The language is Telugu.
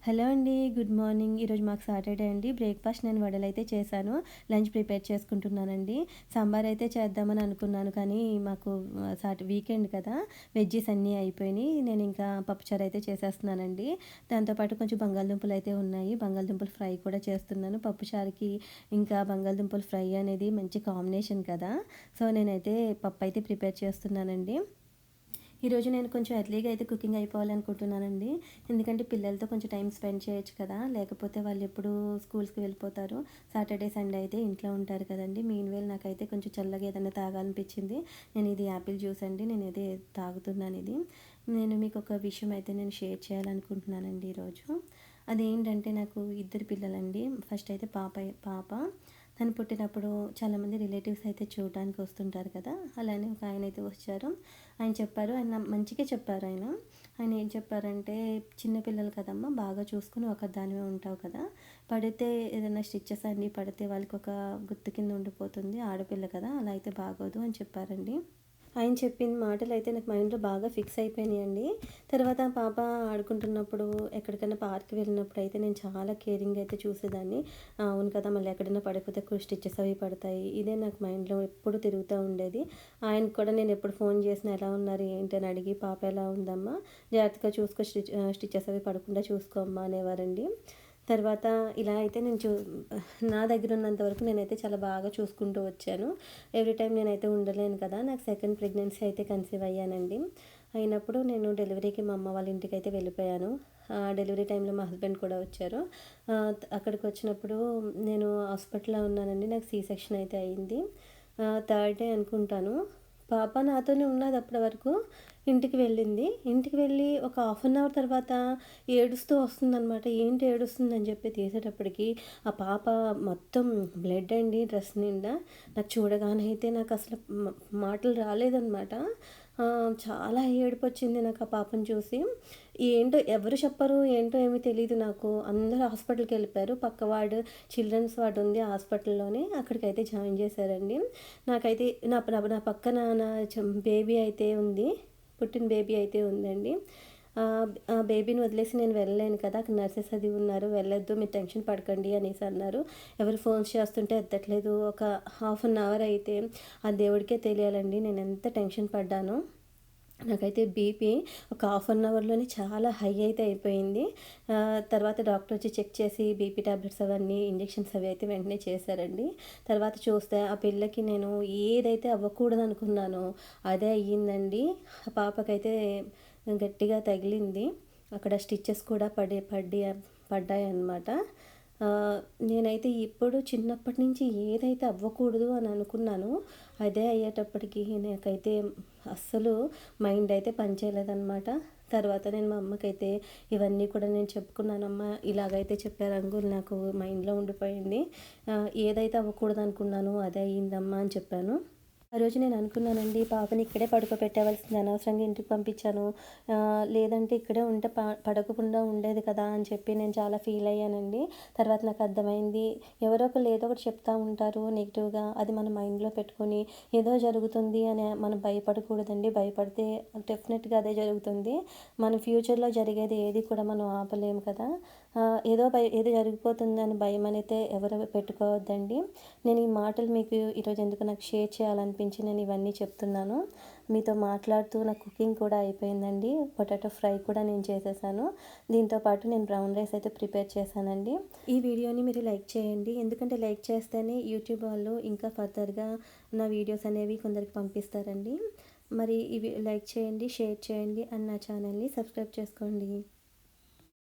హలో అండి. Good morning. ఈరోజు మాకు సాటర్డే అండి. బ్రేక్‌ఫాస్ట్ నేను వడలైతే చేశాను. లంచ్ ప్రిపేర్ చేసుకుంటున్నానండి. సాంబార్ అయితే చేద్దామని అనుకున్నాను కానీ మాకు వీకెండ్ కదా! వెజ్జీస్ అన్నీ అయిపోయినాయి. నేను ఇంకా పప్పుచారు అయితే చేసేస్తున్నానండి. దాంతో పాటు కొంచెం బంగాళదుంపలు అయితే ఉన్నాయి. బంగాళదుంపల ఫ్రై కూడా చేస్తున్నాను. పప్పుచారుకి ఇంకా బంగాళదుంపల ఫ్రై అనేది మంచి కాంబినేషన్ కదా! సో, నేనైతే పప్పు అయితే ప్రిపేర్ చేస్తున్నానండి. ఈరోజు నేను కొంచెం ఎర్లీగా అయితే కుకింగ్ అయిపోవాలనుకుంటున్నానండి. ఎందుకంటే పిల్లలతో కొంచెం టైం స్పెండ్ చేయొచ్చు కదా! లేకపోతే వాళ్ళు ఎప్పుడు స్కూల్స్‌కి వెళ్ళిపోతారు. సాటర్డే, సండే అయితే ఇంట్లో ఉంటారు కదండీ! మీన్‌వైల్ నాకైతే కొంచెం చల్లగా ఏదైనా తాగాలనిపించింది. నేను ఇది యాపిల్ జ్యూస్ అండి. నేనైతే తాగుతున్నాను ఇది. నేను మీకు ఒక విషయం అయితే నేను షేర్ చేయాలనుకుంటున్నానండి ఈరోజు. అదేంటంటే నాకు ఇద్దరు పిల్లలండి. ఫస్ట్ అయితే పాప. తను పుట్టినప్పుడు చాలామంది రిలేటివ్స్ అయితే చూడడానికి వస్తుంటారు కదా! అలానే ఒక ఆయనైతే వచ్చారు. ఆయన చెప్పారు. ఆయన మంచిగా చెప్పారు ఆయన. ఆయన ఏం చెప్పారంటే, "చిన్న పిల్లలు కదమ్మా! బాగా చూసుకొని ఒక్కదానివే ఉంటావు కదా! పడితే ఏదైనా స్టిచెస్ అన్నీ పడితే వాళ్ళకొక గుర్తు కింద ఉండిపోతుంది. ఆడపిల్ల కదా! అలా అయితే బాగోదు" అని చెప్పారండి. ఆయన చెప్పిన మాటలైతే నాకు మైండ్‌లో బాగా ఫిక్స్ అయిపోయినాయండి. తర్వాత పాప ఆడుకుంటున్నప్పుడు ఎక్కడికైనా పార్క్‌కి వెళ్ళినప్పుడైతే నేను చాలా కేరింగ్‌గా అయితే చూసేదాన్ని. అవును కదా! మళ్ళీ ఎక్కడైనా పడిపోతే స్టిచెస్ అవి పడతాయి. ఇదే నాకు మైండ్‌లో ఎప్పుడు తిరుగుతూ ఉండేది. ఆయనకి కూడా నేను ఎప్పుడు ఫోన్ చేసినా ఎలా ఉన్నారు ఏంటి అని అడిగి, "పాప ఎలా ఉందమ్మా? జాగ్రత్తగా చూసుకో స్టిచెస్ అవి పడకుండా చూసుకో అమ్మా" అనేవారండి. తర్వాత ఇలా అయితే నా దగ్గర ఉన్నంత వరకు నేనైతే చాలా బాగా చూసుకుంటూ వచ్చాను. ఎవ్రీ టైమ్ నేనైతే ఉండలేను కదా! నాకు సెకండ్ ప్రెగ్నెన్సీ అయితే కన్సీవ్ అయ్యానండి. అయినప్పుడు నేను డెలివరీకి మా అమ్మ వాళ్ళ ఇంటికైతే వెళ్ళిపోయాను. డెలివరీ టైంలో మా హస్బెండ్ కూడా వచ్చారు. అక్కడికొచ్చినప్పుడు నేను హాస్పిటల్‌లో ఉన్నానండి. నాకు సి సెక్షన్ అయితే అయింది. థర్డ్ డే అనుకుంటాను. పాప నాతోనే ఉన్నది అప్పటి వరకు. ఇంటికి వెళ్ళింది. ఇంటికి వెళ్ళి ఒక హాఫ్ అన్ అవర్ తర్వాత ఏడుస్తూ వస్తుందనమాట. ఏంటి ఏడుస్తుందని చెప్పి తీసేటప్పటికి ఆ పాప మొత్తం బ్లడ్ అండి డ్రెస్ నిండా. నాకు చూడగానే అయితే నాకసలు మాటలు రాలేదనమాట. చాలా ఏడుపొచ్చింది నాకు ఆ పాపని చూసి. ఏంటో ఎవరు చెప్పరు, ఏంటో ఏమీ తెలీదు నాకు. అందరూ హాస్పిటల్‌కెళ్ళిపోయారు. పక్క వార్డ్ చిల్డ్రన్స్ వార్డ్ ఉంది హాస్పిటల్‌లోనే. అక్కడికైతే జాయిన్ చేశారండి. నాకైతే నా నా నా పక్కన నా బేబీ అయితే ఉంది. పుట్టిన బేబీ అయితే ఉందండి. ఆ బేబీని వదిలేసి నేను వెళ్ళలేను కదా! అక్కడ నర్సెస్ అది ఉన్నారు. వెళ్ళొద్దు మీరు టెన్షన్ పడకండి అనేసి అన్నారు. ఎవరు ఫోన్స్ చేస్తుంటే ఎత్తట్లేదు. ఒక హాఫ్ అన్ అవర్ అయితే ఆ దేవుడికే తెలియాలండి నేను ఎంత టెన్షన్ పడ్డానో. నాకైతే బీపీ ఒక హాఫ్ అన్ అవర్‌లోనే చాలా హై అయితే అయిపోయింది. తర్వాత డాక్టర్ వచ్చి చెక్ చేసి బీపీ టాబ్లెట్స్ అవన్నీ ఇంజెక్షన్స్ అవి అయితే వెంటనే చేశారండి. తర్వాత చూస్తే ఆ పిల్లకి నేను ఏదైతే అవ్వకూడదనుకున్నానో అదే అయ్యిందండి. ఆ పాపకైతే గట్టిగా తగిలింది. అక్కడ స్టిచెస్ కూడా పడ్డాయన్నమాట. నేనైతే ఇప్పుడు చిన్నప్పటి నుంచి ఏదైతే అవ్వకూడదు అని అనుకున్నానో అదే అయ్యేటప్పటికి నాకైతే అస్సలు మైండ్ అయితే పనిచేయలేదనమాట. తర్వాత నేను మా అమ్మకైతే ఇవన్నీ కూడా నేను చెప్పుకున్నానమ్మా. ఇలాగైతే చెప్పారు అంకుల్ నాకు మైండ్‌లో ఉండిపోయింది. ఏదైతే అవ్వకూడదు అనుకున్నానో అదే అయిందమ్మా అని చెప్పాను. ఆ రోజు నేను అనుకున్నానండి పాపని ఇక్కడే పడుకోబెట్టవలసింది అనవసరంగా ఇంటికి పంపించాను. లేదంటే ఇక్కడే ఉంటే పడకుండా ఉండేది కదా అని చెప్పి నేను చాలా ఫీల్ అయ్యానండి. తర్వాత నాకు అర్థమైంది ఎవరో ఒకళ్ళు ఏదో ఒకటి చెప్తా ఉంటారు నెగిటివ్‌గా. అది మన మైండ్‌లో పెట్టుకొని ఏదో జరుగుతుంది అని మనం భయపడకూడదండి. భయపడితే డెఫినెట్‌గా అదే జరుగుతుంది. మన ఫ్యూచర్‌లో జరిగేది ఏది కూడా మనం ఆపలేము కదా! ఏదో జరిగిపోతుందని భయమనైతే ఎవరు పెట్టుకోవద్దండి. నేను ఈ మాటలు మీకు ఈరోజు ఎందుకు నాకు షేర్ చేయాలనిపించి నేను ఇవన్నీ చెప్తున్నాను. మీతో మాట్లాడుతూ నా కుకింగ్ కూడా అయిపోయిందండి. పొటాటో ఫ్రై కూడా నేను చేసేసాను. దీంతో పాటు నేను బ్రౌన్ రైస్ అయితే ప్రిపేర్ చేశానండి. ఈ వీడియోని మీరు లైక్ చేయండి. ఎందుకంటే లైక్ చేస్తేనే యూట్యూబ్ వాళ్ళు ఇంకా ఫర్దర్‌గా నా వీడియోస్ అనేవి కొందరికి పంపిస్తారండి. మరి ఇవి లైక్ చేయండి, షేర్ చేయండి అండ్ నా ఛానల్‌ని సబ్స్క్రైబ్ చేసుకోండి.